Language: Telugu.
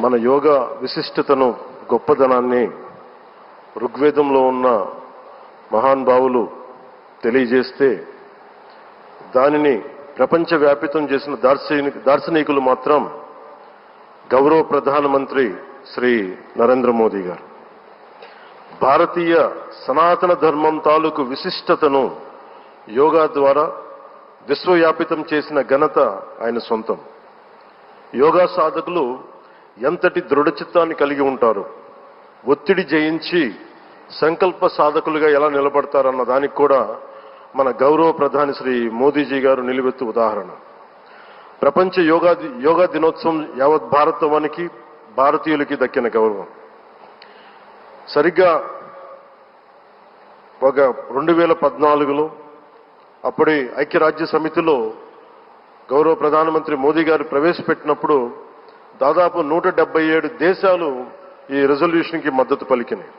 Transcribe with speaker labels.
Speaker 1: మన యోగా విశిష్టతను, గొప్పదనాన్ని ఋగ్వేదంలో ఉన్న మహానుభావులు తెలియజేస్తే దానిని ప్రపంచవ్యాపితం చేసిన దార్శనికులు మాత్రం గౌరవ ప్రధానమంత్రి శ్రీ నరేంద్ర మోదీ గారు. భారతీయ సనాతన ధర్మం తాలూకు విశిష్టతను యోగా ద్వారా విశ్వవ్యాపితం చేసిన ఘనత ఆయన సొంతం. యోగా సాధకులు ఎంతటి దృఢచిత్తాన్ని కలిగి ఉంటారు, ఒత్తిడి జయించి సంకల్ప సాధకులుగా ఎలా నిలబడతారన్న దానికి కూడా మన గౌరవ ప్రధాని శ్రీ మోదీజీ గారు నిలువెత్తు ఉదాహరణ. ప్రపంచ యోగా దినోత్సవం యావత్ భారతవానికి, భారతీయులకి దక్కిన గౌరవం. సరిగ్గా ఒక 2014లో అప్పటి ఐక్యరాజ్య సమితిలో గౌరవ ప్రధానమంత్రి మోదీ గారు ప్రవేశపెట్టినప్పుడు దాదాపు 177 దేశాలు ఈ రెజల్యూషన్కి మద్దతు పలికినాయి.